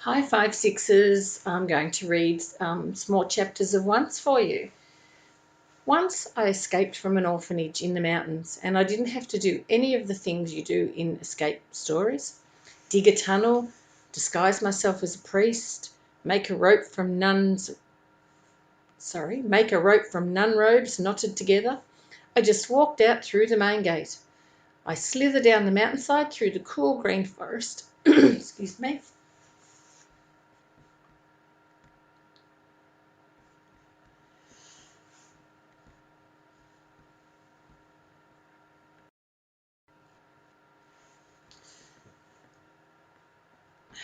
Hi, 5 6s. I'm going to read small chapters of Once for you. Once I escaped from an orphanage in the mountains, and I didn't have to do any of the things you do in escape stories. Dig a tunnel, disguise myself as a priest, make a rope from nun robes knotted together. I just walked out through the main gate. I slither down the mountainside through the cool green forest. Excuse me.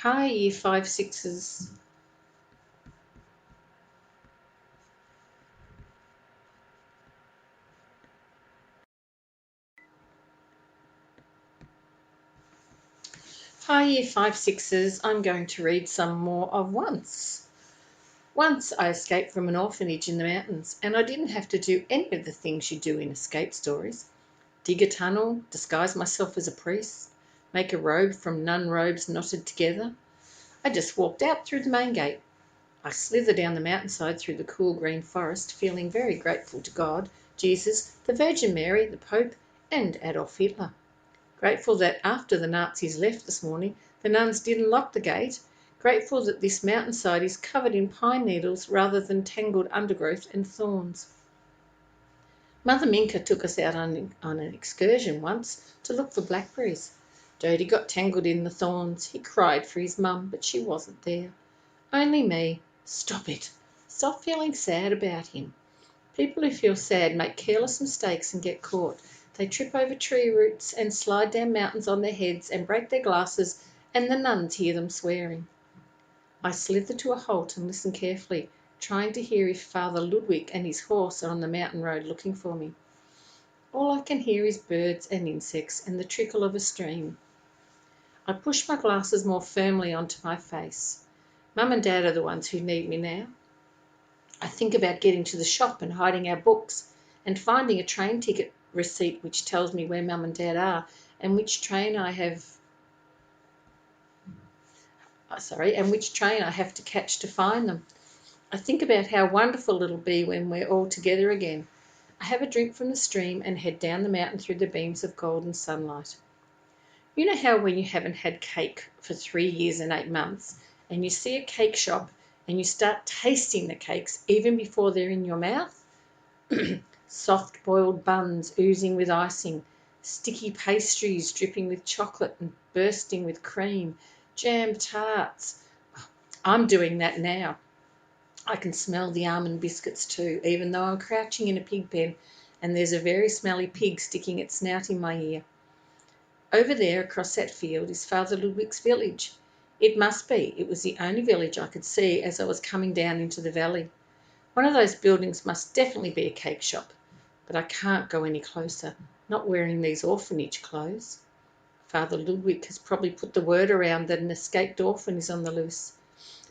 Hi, year 5 6s. Hi, year 5 6s. I'm going to read some more of Once. Once I escaped from an orphanage in the mountains, and I didn't have to do any of the things you do in escape stories. Dig a tunnel, disguise myself as a priest, make a robe from nun robes knotted together. I just walked out through the main gate. I slithered down the mountainside through the cool green forest, feeling very grateful to God, Jesus, the Virgin Mary, the Pope, and Adolf Hitler. Grateful that after the Nazis left this morning, the nuns didn't lock the gate. Grateful that this mountainside is covered in pine needles rather than tangled undergrowth and thorns. Mother Minka took us out on an excursion once to look for blackberries. Dodie got tangled in the thorns. He cried for his mum, but she wasn't there. Only me. Stop it. Stop feeling sad about him. People who feel sad make careless mistakes and get caught. They trip over tree roots and slide down mountains on their heads and break their glasses, and the nuns hear them swearing. I slither to a halt and listen carefully, trying to hear if Father Ludwig and his horse are on the mountain road looking for me. All I can hear is birds and insects and the trickle of a stream. I push my glasses more firmly onto my face. Mum and Dad are the ones who need me now. I think about getting to the shop and hiding our books and finding a train ticket receipt which tells me where Mum and Dad are and which train I have to catch to find them. I think about how wonderful it'll be when we're all together again. I have a drink from the stream and head down the mountain through the beams of golden sunlight. You know how when you haven't had cake for 3 years and 8 months and you see a cake shop and you start tasting the cakes even before they're in your mouth? Soft boiled buns oozing with icing, sticky pastries dripping with chocolate and bursting with cream, jam tarts. I'm doing that now. I can smell the almond biscuits too, even though I'm crouching in a pig pen and there's a very smelly pig sticking its snout in my ear. Over there, across that field, is Father Ludwig's village. It must be. It was the only village I could see as I was coming down into the valley. One of those buildings must definitely be a cake shop, but I can't go any closer, not wearing these orphanage clothes. Father Ludwig has probably put the word around that an escaped orphan is on the loose.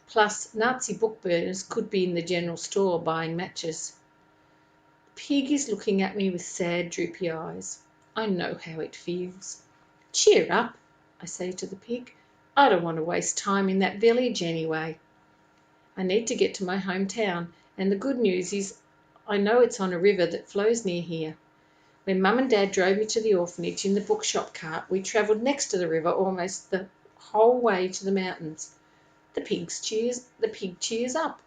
Plus, Nazi book burners could be in the general store buying matches. The pig is looking at me with sad, droopy eyes. I know how it feels. Cheer up, I say to the pig. I don't want to waste time in that village anyway. I need to get to my hometown, and the good news is I know it's on a river that flows near here. When Mum and Dad drove me to the orphanage in the bookshop cart, we travelled next to the river almost the whole way to the mountains. The pig cheers up.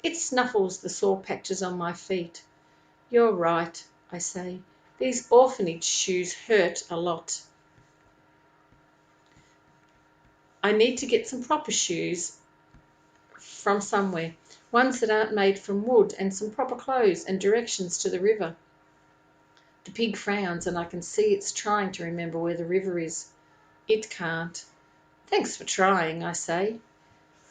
It snuffles the sore patches on my feet. You're right, I say. These orphanage shoes hurt a lot. I need to get some proper shoes from somewhere, ones that aren't made from wood, and some proper clothes and directions to the river. The pig frowns and I can see it's trying to remember where the river is. It can't. Thanks for trying, I say.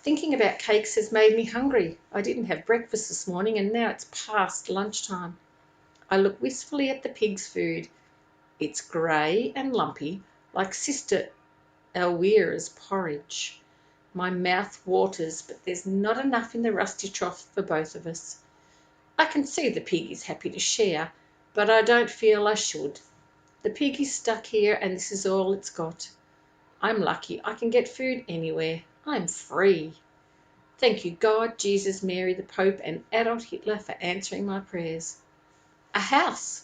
Thinking about cakes has made me hungry. I didn't have breakfast this morning and now it's past lunchtime. I look wistfully at the pig's food. It's grey and lumpy, like Sister Elvira's porridge. My mouth waters, but there's not enough in the rusty trough for both of us. I can see the pig is happy to share, but I don't feel I should. The pig is stuck here and this is all it's got. I'm lucky I can get food anywhere. I'm free. Thank you, God, Jesus, Mary, the Pope, and Adolf Hitler for answering my prayers. A house!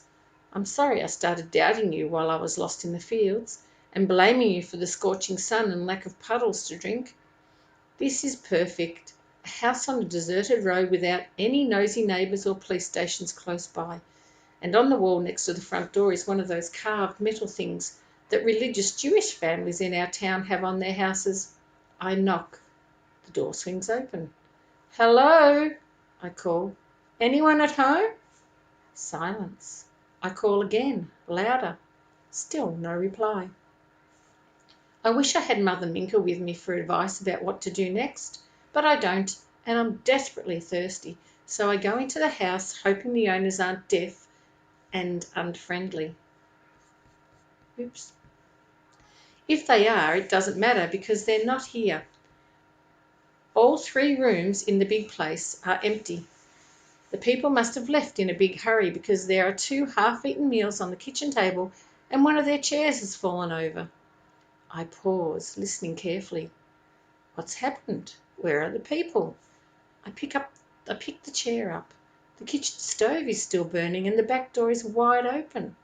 I'm sorry I started doubting you while I was lost in the fields, and blaming you for the scorching sun and lack of puddles to drink. This is perfect. A house on a deserted road without any nosy neighbours or police stations close by. And on the wall next to the front door is one of those carved metal things that religious Jewish families in our town have on their houses. I knock. The door swings open. Hello, I call. Anyone at home? Silence. I call again, louder. Still no reply. I wish I had Mother Minka with me for advice about what to do next, but I don't, and I'm desperately thirsty, so I go into the house hoping the owners aren't deaf and unfriendly. Oops. If they are, it doesn't matter because they're not here. All 3 rooms in the big place are empty. The people must have left in a big hurry because there are 2 half-eaten meals on the kitchen table and one of their chairs has fallen over. I pause, listening carefully. What's happened? Where are the people? I pick the chair up. The kitchen stove is still burning and the back door is wide open.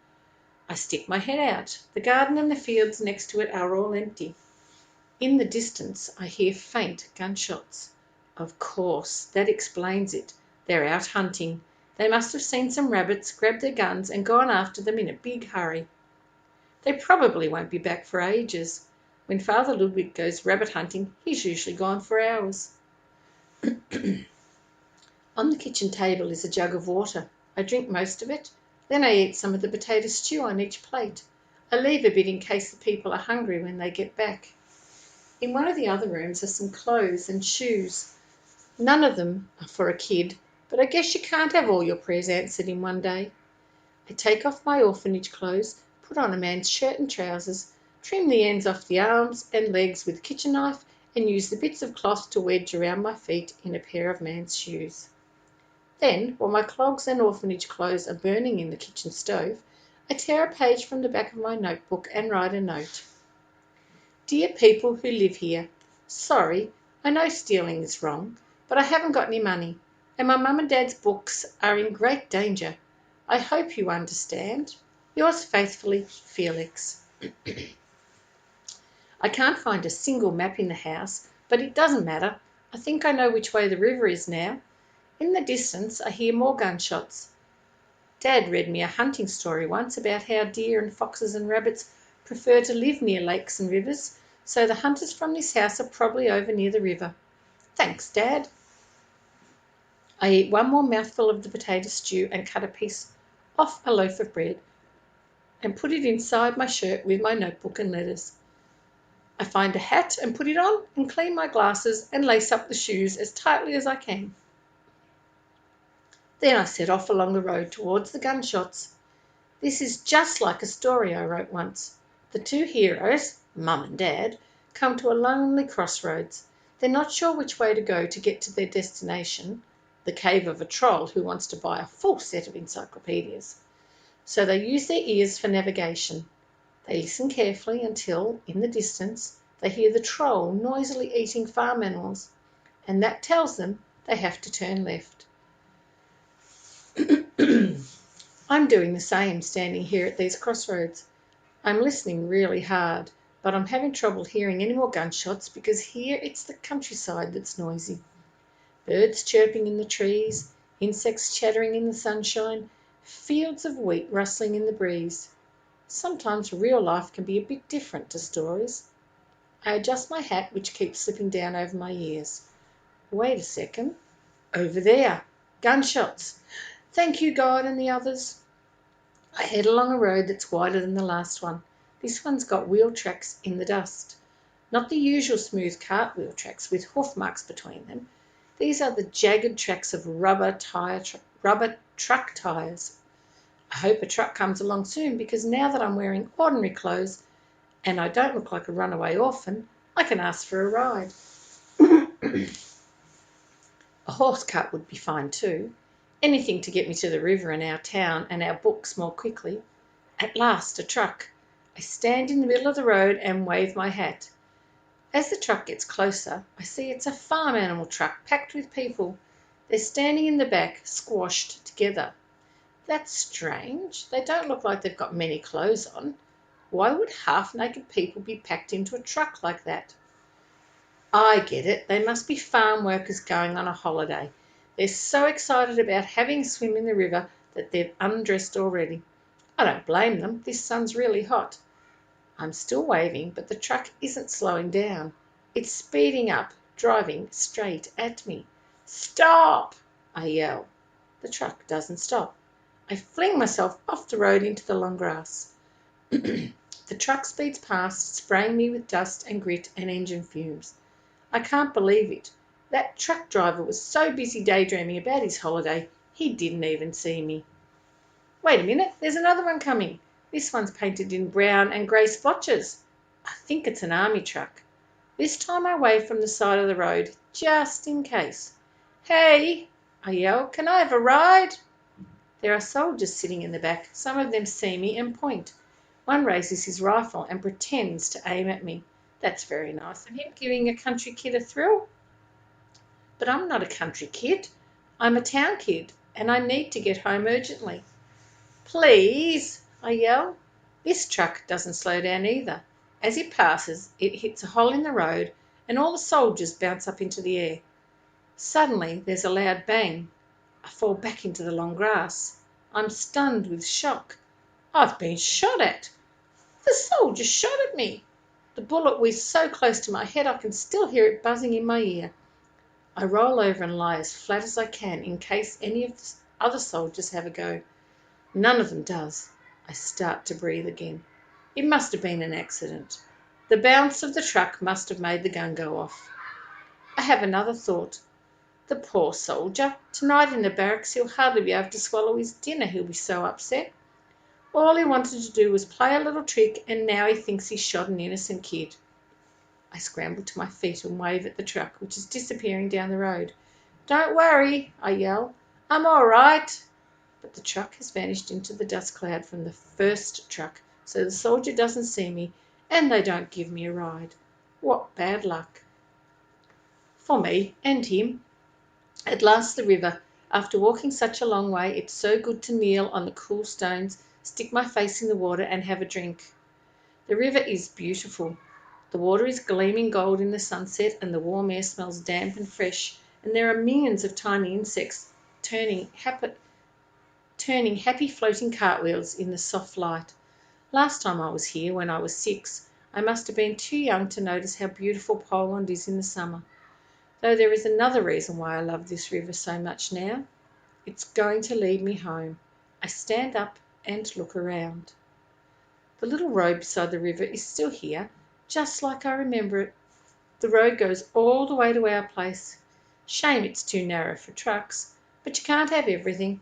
I stick my head out. The garden and the fields next to it are all empty. In the distance, I hear faint gunshots. Of course, that explains it. They're out hunting. They must have seen some rabbits, grabbed their guns and gone after them in a big hurry. They probably won't be back for ages. When Father Ludwig goes rabbit hunting, he's usually gone for hours. On the kitchen table is a jug of water. I drink most of it. Then I eat some of the potato stew on each plate. I leave a bit in case the people are hungry when they get back. In one of the other rooms are some clothes and shoes. None of them are for a kid, but I guess you can't have all your prayers answered in one day. I take off my orphanage clothes, put on a man's shirt and trousers, trim the ends off the arms and legs with a kitchen knife, and use the bits of cloth to wedge around my feet in a pair of man's shoes. Then, while my clogs and orphanage clothes are burning in the kitchen stove, I tear a page from the back of my notebook and write a note. Dear people who live here, sorry, I know stealing is wrong, but I haven't got any money, and my mum and dad's books are in great danger. I hope you understand. Yours faithfully, Felix. I can't find a single map in the house, but it doesn't matter. I think I know which way the river is now. In the distance, I hear more gunshots. Dad read me a hunting story once about how deer and foxes and rabbits prefer to live near lakes and rivers, so the hunters from this house are probably over near the river. Thanks, Dad. I eat one more mouthful of the potato stew and cut a piece off a loaf of bread and put it inside my shirt with my notebook and letters. I find a hat and put it on and clean my glasses and lace up the shoes as tightly as I can. Then I set off along the road towards the gunshots. This is just like a story I wrote once. The 2 heroes, Mum and Dad, come to a lonely crossroads. They're not sure which way to go to get to their destination, the cave of a troll who wants to buy a full set of encyclopedias. So they use their ears for navigation. They listen carefully until, in the distance, they hear the troll noisily eating farm animals, and that tells them they have to turn left. I'm doing the same standing here at these crossroads. I'm listening really hard, but I'm having trouble hearing any more gunshots because here it's the countryside that's noisy. Birds chirping in the trees, insects chattering in the sunshine, fields of wheat rustling in the breeze. Sometimes real life can be a bit different to stories. I adjust my hat, which keeps slipping down over my ears. Wait a second. Over there. Gunshots. Thank you, God and the others. I head along a road that's wider than the last one. This one's got wheel tracks in the dust. Not the usual smooth cartwheel tracks with hoof marks between them. These are the jagged tracks of rubber truck tyres. I hope a truck comes along soon because now that I'm wearing ordinary clothes and I don't look like a runaway orphan, I can ask for a ride. A horse cart would be fine too. Anything to get me to the river and our town and our books more quickly. At last, a truck. I stand in the middle of the road and wave my hat. As the truck gets closer, I see it's a farm animal truck packed with people. They're standing in the back, squashed together. That's strange. They don't look like they've got many clothes on. Why would half-naked people be packed into a truck like that? I get it. They must be farm workers going on a holiday. They're so excited about having a swim in the river that they've undressed already. I don't blame them. This sun's really hot. I'm still waving, but the truck isn't slowing down. It's speeding up, driving straight at me. Stop! I yell. The truck doesn't stop. I fling myself off the road into the long grass. The truck speeds past, spraying me with dust and grit and engine fumes. I can't believe it. That truck driver was so busy daydreaming about his holiday, he didn't even see me. Wait a minute, there's another one coming. This one's painted in brown and grey splotches. I think it's an army truck. This time I wave from the side of the road, just in case. Hey, I yell, can I have a ride? There are soldiers sitting in the back. Some of them see me and point. One raises his rifle and pretends to aim at me. That's very nice of him, giving a country kid a thrill. But I'm not a country kid. I'm a town kid, and I need to get home urgently. Please, I yell. This truck doesn't slow down either. As it passes, it hits a hole in the road, and all the soldiers bounce up into the air. Suddenly, there's a loud bang. I fall back into the long grass. I'm stunned with shock. I've been shot at. The soldier shot at me. The bullet whizzed so close to my head I can still hear it buzzing in my ear. I roll over and lie as flat as I can in case any of the other soldiers have a go. None of them does. I start to breathe again. It must have been an accident. The bounce of the truck must have made the gun go off. I have another thought. The poor soldier. Tonight in the barracks he'll hardly be able to swallow his dinner, he'll be so upset. All he wanted to do was play a little trick, and now he thinks he shot an innocent kid. I scramble to my feet and wave at the truck, which is disappearing down the road. Don't worry, I yell. I'm all right. But the truck has vanished into the dust cloud from the first truck, so the soldier doesn't see me, and they don't give me a ride. What bad luck. For me and him. At last the river. After walking such a long way, it's so good to kneel on the cool stones, stick my face in the water and have a drink. The river is beautiful. The water is gleaming gold in the sunset, and the warm air smells damp and fresh, and there are millions of tiny insects turning happy floating cartwheels in the soft light. Last time I was here, when I was 6, I must have been too young to notice how beautiful Poland is in the summer. Though there is another reason why I love this river so much now. It's going to lead me home. I stand up and look around. The little road beside the river is still here, just like I remember it. The road goes all the way to our place. Shame it's too narrow for trucks, but you can't have everything.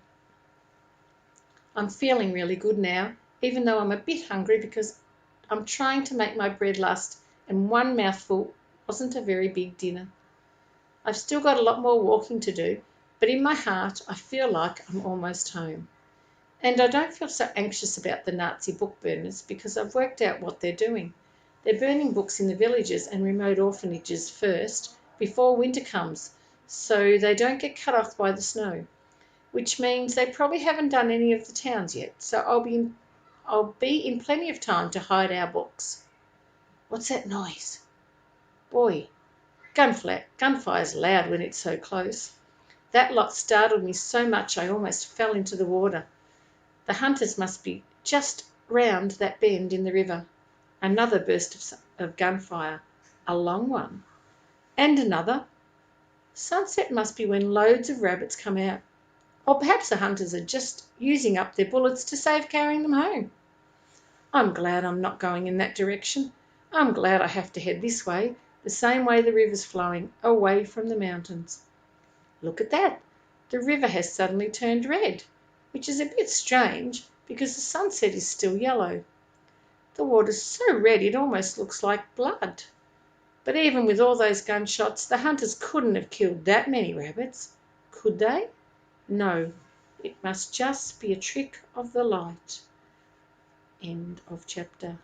I'm feeling really good now, even though I'm a bit hungry because I'm trying to make my bread last, and one mouthful wasn't a very big dinner. I've still got a lot more walking to do, but in my heart I feel like I'm almost home. And I don't feel so anxious about the Nazi book burners because I've worked out what they're doing. They're burning books in the villages and remote orphanages first, before winter comes, so they don't get cut off by the snow, which means they probably haven't done any of the towns yet, so I'll be in plenty of time to hide our books. What's that noise? Boy, gunfire's loud when it's so close. That lot startled me so much I almost fell into the water. The hunters must be just round that bend in the river. Another burst of gunfire, a long one. And another. Sunset must be when loads of rabbits come out. Or perhaps the hunters are just using up their bullets to save carrying them home. I'm glad I'm not going in that direction. I'm glad I have to head this way, the same way the river's flowing, away from the mountains. Look at that. The river has suddenly turned red, which is a bit strange because the sunset is still yellow. The water's so red it almost looks like blood. But even with all those gunshots, the hunters couldn't have killed that many rabbits, could they? No, it must just be a trick of the light. End of chapter.